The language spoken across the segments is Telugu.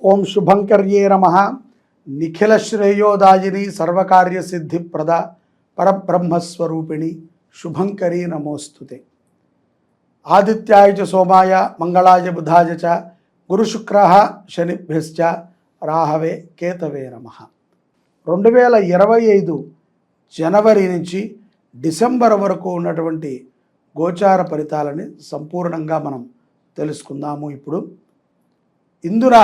ఓం శుభంకర్యే నమః. నిఖిల శ్రేయోదాయిని సర్వకార్య సిద్ధిప్రద పరబ్రహ్మస్వరూపిణి శుభంకరీ నమోస్తుతే. ఆదిత్యాయ చ సోమాయ మంగళాయ బుధాయ చ గురుశుక్రః శనిభ్యశ్చ రాహవే కేతవే నమః. 2025 జనవరి నుంచి డిసెంబర్ వరకు ఉన్నటువంటి గోచార ఫలితాలని సంపూర్ణంగా మనం తెలుసుకుందాము. ఇప్పుడు ఇందున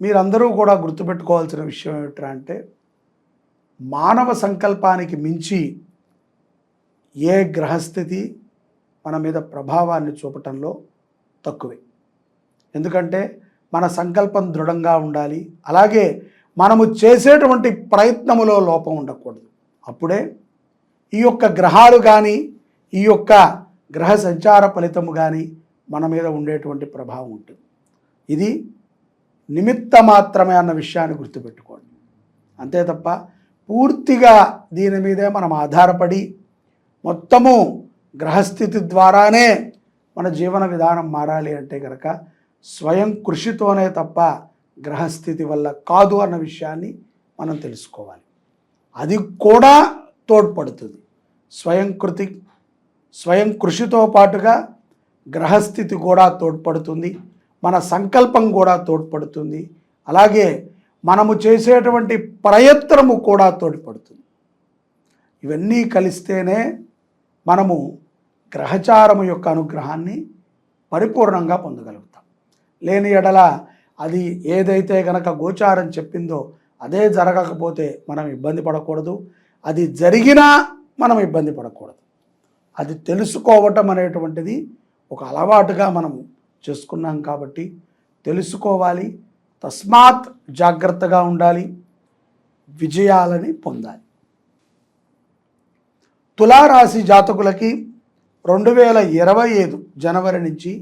మీరందరూ కూడా గుర్తుపెట్టుకోవాల్సిన విషయం ఏమిటంటే, మానవ సంకల్పానికి మించి ఏ గ్రహస్థితి మన మీద ప్రభావాన్ని చూపటంలో తక్కువే. ఎందుకంటే మన సంకల్పం దృఢంగా ఉండాలి, అలాగే మనము చేసేటువంటి ప్రయత్నములో లోపం ఉండకూడదు. అప్పుడే ఈ యొక్క గ్రహాలు కానీ ఈ యొక్క గ్రహ సంచార ఫలితము కానీ మన మీద ఉండేటువంటి ప్రభావం ఉంటుంది. ఇది నిమిత్త మాత్రమే అన్న విషయాన్ని గుర్తుపెట్టుకోండి. అంతే తప్ప పూర్తిగా దీని మీదే మనం ఆధారపడి మొత్తము గ్రహస్థితి ద్వారానే మన జీవన విధానం మారాలి అంటే కనుక స్వయం కృషితోనే తప్ప గ్రహస్థితి వల్ల కాదు అన్న విషయాన్ని మనం తెలుసుకోవాలి. అది కూడా తోడ్పడుతుంది. స్వయం కృషితో పాటుగా గ్రహస్థితి కూడా తోడ్పడుతుంది, మన సంకల్పం కూడా తోడ్పడుతుంది, అలాగే మనము చేసేటువంటి ప్రయత్నము కూడా తోడ్పడుతుంది. ఇవన్నీ కలిస్తేనే మనము గ్రహచారము యొక్క అనుగ్రహాన్ని పరిపూర్ణంగా పొందగలుగుతాం. లేని ఎడల అది ఏదైతే గనక గోచారం చెప్పిందో అదే జరగకపోతే మనం ఇబ్బంది పడకూడదు, అది జరిగినా మనం ఇబ్బంది పడకూడదు. అది తెలుసుకోవటం అనేటువంటిది ఒక అలవాటుగా మనము చేసుకున్నాం కాబట్టి తెలుసుకోవాలి. తస్మాత్ జాగ్రత్తగా ఉండాలి, విజయాలని పొందాలి. తులారాశి జాతకులకి 2025 జనవరి నుంచి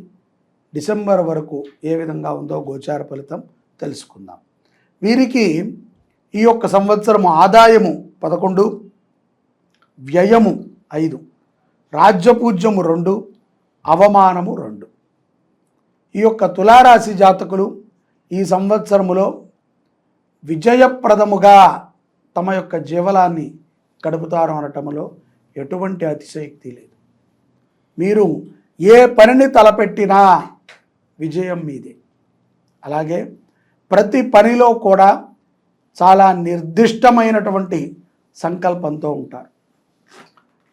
డిసెంబర్ వరకు ఏ విధంగా ఉందో గోచార ఫలితం తెలుసుకుందాం. వీరికి ఈ యొక్క సంవత్సరము ఆదాయము 11, వ్యయము 5, రాజ్యపూజ్యము 2, అవమానము 2. ఈ యొక్క తులారాశి జాతకులు ఈ సంవత్సరములో విజయప్రదముగా తమ యొక్క జీవనాన్ని గడుపుతారు అనటంలో ఎటువంటి అతిశయోక్తి లేదు. మీరు ఏ పనిని తలపెట్టినా విజయం మీదే. అలాగే ప్రతి పనిలో కూడా చాలా నిర్దిష్టమైనటువంటి సంకల్పంతో ఉంటారు.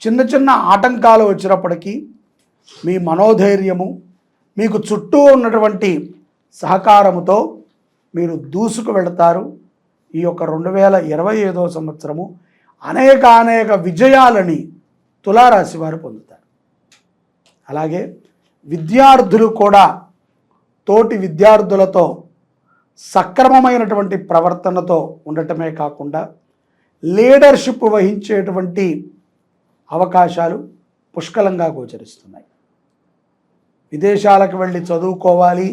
చిన్న చిన్న ఆటంకాలు వచ్చినప్పటికీ మీ మనోధైర్యము, మీకు చుట్టూ ఉన్నటువంటి సహకారముతో మీరు దూసుకు వెళతారు. ఈ యొక్క 2025వ సంవత్సరము అనేక విజయాలని తులారాశి వారు పొందుతారు. అలాగే విద్యార్థులు కూడా తోటి విద్యార్థులతో సక్రమమైనటువంటి ప్రవర్తనతో ఉండటమే కాకుండా లీడర్షిప్ వహించేటువంటి అవకాశాలు పుష్కలంగా గోచరిస్తున్నాయి. విదేశాలకు వెళ్ళి చదువుకోవాలి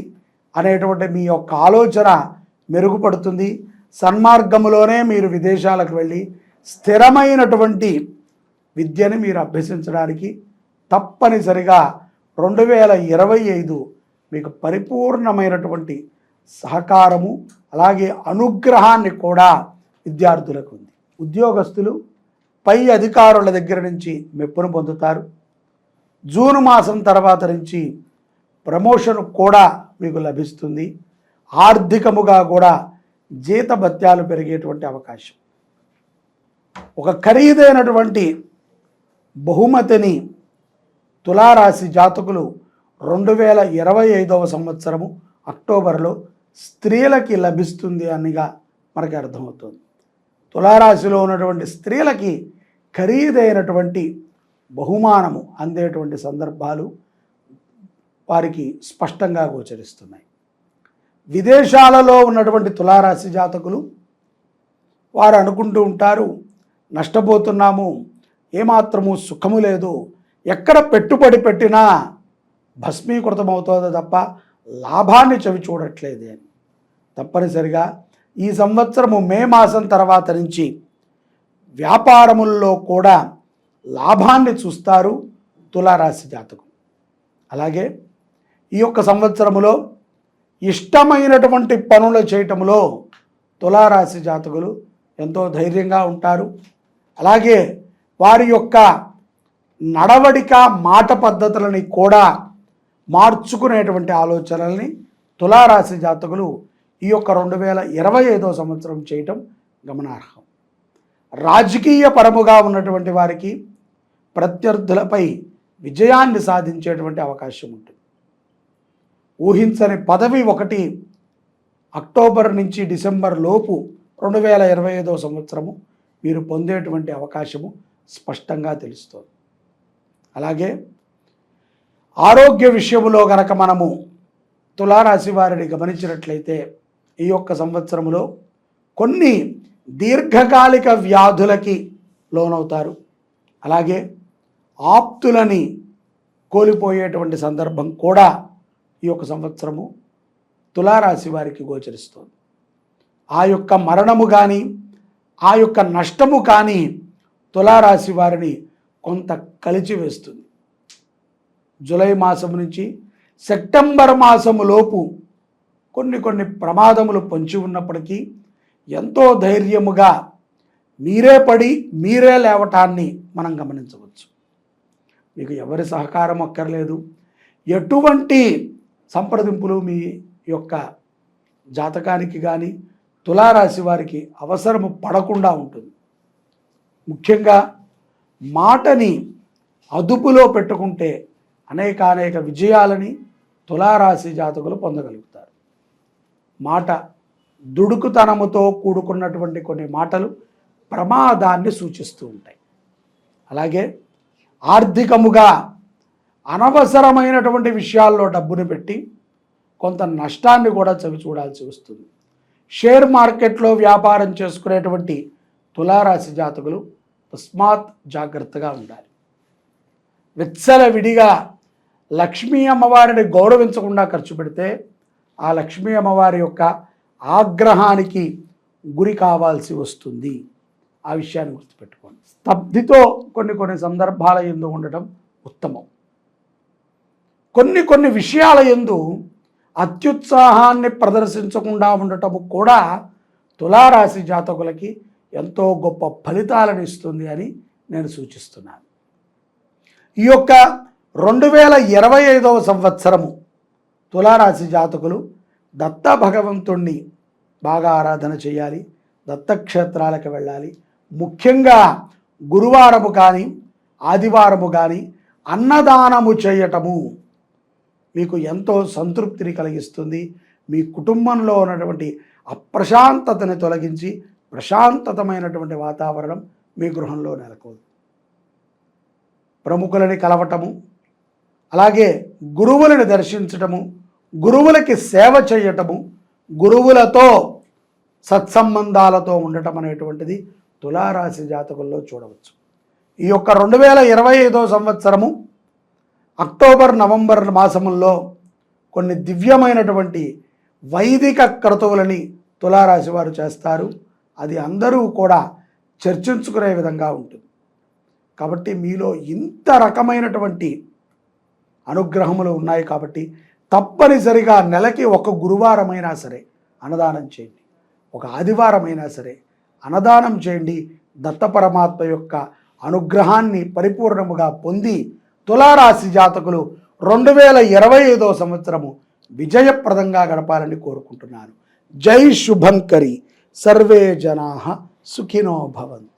అనేటువంటి మీ యొక్క ఆలోచన మెరుగుపడుతుంది. సన్మార్గములోనే మీరు విదేశాలకు వెళ్ళి స్థిరమైనటువంటి విద్యని మీరు అభ్యసించడానికి తప్పనిసరిగా 2025 మీకు పరిపూర్ణమైనటువంటి సహకారము అలాగే అనుగ్రహాన్ని కూడా విద్యార్థులకు ఉంది. ఉద్యోగస్తులు పై అధికారుల దగ్గర నుంచి మెప్పును పొందుతారు. జూన్ మాసం తర్వాత నుంచి ప్రమోషన్ కూడా మీకు లభిస్తుంది. ఆర్థికముగా కూడా జీతభత్యాలు పెరిగేటువంటి అవకాశం. ఒక ఖరీదైనటువంటి బహుమతిని తులారాశి జాతకులు 2025వ సంవత్సరము అక్టోబర్లో స్త్రీలకి లభిస్తుంది అనిగా మనకి అర్థమవుతుంది. తులారాశిలో ఉన్నటువంటి స్త్రీలకి ఖరీదైనటువంటి బహుమానము అందేటువంటి సందర్భాలు వారికి స్పష్టంగా గోచరిస్తున్నాయి. విదేశాలలో ఉన్నటువంటి తులారాశి జాతకులు వారు అనుకుంటూ ఉంటారు, నష్టపోతున్నాము, ఏమాత్రము సుఖము లేదు, ఎక్కడ పెట్టుబడి పెట్టినా భస్మీకృతమవుతుందో తప్ప లాభాన్ని చవి చూడట్లేదు అని. తప్పనిసరిగా ఈ సంవత్సరము మే మాసం తర్వాత నుంచి వ్యాపారముల్లో కూడా లాభాన్ని చూస్తారు తులారాశి జాతకులు. అలాగే ఈ యొక్క సంవత్సరములో ఇష్టమైనటువంటి పనులు చేయటంలో తులారాశి జాతకులు ఎంతో ధైర్యంగా ఉంటారు. అలాగే వారి యొక్క నడవడిక మాట పద్ధతులని కూడా మార్చుకునేటువంటి ఆలోచనల్ని తులారాశి జాతకులు ఈ యొక్క 2025వ సంవత్సరం చేయటం గమనార్హం. రాజకీయ పరముగా ఉన్నటువంటి వారికి ప్రత్యర్థులపై విజయాన్ని సాధించేటువంటి అవకాశం ఉంటుంది. ఊహించని పదవి ఒకటి అక్టోబర్ నుంచి డిసెంబర్ లోపు 2025వ సంవత్సరము మీరు పొందేటువంటి అవకాశము స్పష్టంగా తెలుస్తుంది. అలాగే ఆరోగ్య విషయంలో గనక మనము తులారాశి వారిని గమనించినట్లయితే ఈ యొక్క సంవత్సరంలో కొన్ని దీర్ఘకాలిక వ్యాధులకి లోనవుతారు. అలాగే ఆప్తులని కోల్పోయేటువంటి సందర్భం కూడా ఈ యొక్క సంవత్సరము తులారాశి వారికి గోచరిస్తుంది. ఆ యొక్క మరణము కానీ ఆ యొక్క నష్టము కానీ తులారాశి వారిని కొంత కలిచివేస్తుంది. జూలై మాసం నుంచి సెప్టెంబర్ మాసము లోపు కొన్ని ప్రమాదములు పొంచి ఉన్నప్పటికీ ఎంతో ధైర్యముగా మీరే పడి మీరే లేవటాన్ని మనం గమనించవచ్చు. మీకు ఎవరి సహకారం అక్కర్లేదు. ఎటువంటి సంప్రదింపులు మీ యొక్క జాతకానికి కానీ తులారాశి వారికి అవసరము పడకుండా ఉంటుంది. ముఖ్యంగా మాటని అదుపులో పెట్టుకుంటే అనేక విజయాలని తులారాశి జాతకులు పొందగలుగుతారు. మాట దుడుకుతనముతో కూడుకున్నటువంటి కొన్ని మాటలు ప్రమాదాన్ని సూచిస్తూ ఉంటాయి. అలాగే ఆర్థికముగా అనవసరమైనటువంటి విషయాల్లో డబ్బును పెట్టి కొంత నష్టాన్ని కూడా చవి చూడాల్సి వస్తుంది. షేర్ మార్కెట్లో వ్యాపారం చేసుకునేటువంటి తులారాశి జాతకులు తస్మాత్ జాగ్రత్తగా ఉండాలి. విచ్చలవిడిగా లక్ష్మీ అమ్మవారిని గౌరవించకుండా ఖర్చు పెడితే ఆ లక్ష్మీ అమ్మవారి యొక్క ఆగ్రహానికి గురి కావాల్సి వస్తుంది. ఆ విషయాన్ని గుర్తుపెట్టుకోండి. స్తబ్దితో కొన్ని సందర్భాల యందు ఉండటం ఉత్తమం. కొన్ని విషయాల యందు అత్యుత్సాహాన్ని ప్రదర్శించకుండా ఉండటము కూడా తులారాశి జాతకులకి ఎంతో గొప్ప ఫలితాలను ఇస్తుంది అని నేను సూచిస్తున్నాను. ఈ యొక్క 2025వ సంవత్సరము తులారాశి జాతకులు దత్త భగవంతుణ్ణి బాగా ఆరాధన చేయాలి. దత్తక్షేత్రాలకు వెళ్ళాలి. ముఖ్యంగా గురువారము కానీ ఆదివారము కానీ అన్నదానము చేయటము మీకు ఎంతో సంతృప్తిని కలిగిస్తుంది. మీ కుటుంబంలో ఉన్నటువంటి అప్రశాంతతని తొలగించి ప్రశాంతతమైనటువంటి వాతావరణం మీ గృహంలో నెలకొంది. ప్రముఖులని కలవటము, అలాగే గురువులను దర్శించటము, గురువులకి సేవ చేయటము, గురువులతో సత్సంబంధాలతో ఉండటం అనేటువంటిది తులారాశి జాతకుల్లో చూడవచ్చు. ఈ యొక్క 2025వ సంవత్సరము అక్టోబర్ నవంబర్ మాసముల్లో కొన్ని దివ్యమైనటువంటి వైదిక క్రతువులని తులారాశి వారు చేస్తారు. అది అందరూ కూడా చర్చించుకునే విధంగా ఉంటుంది. కాబట్టి మీలో ఇంత రకమైనటువంటి అనుగ్రహములు ఉన్నాయి కాబట్టి తప్పనిసరిగా నెలకి ఒక గురువారమైనా సరే అన్నదానం చేయండి, ఒక ఆదివారమైనా సరే అన్నదానం చేయండి. దత్త పరమాత్మ యొక్క అనుగ్రహాన్ని పరిపూర్ణముగా పొంది తులారాశి జాతకులు 2025వ సంవత్సరము విజయప్రదంగా గడపాలని కోరుకుంటున్నాను. జై శుభంకరి. సర్వే జనాః సుఖినో భవంతు.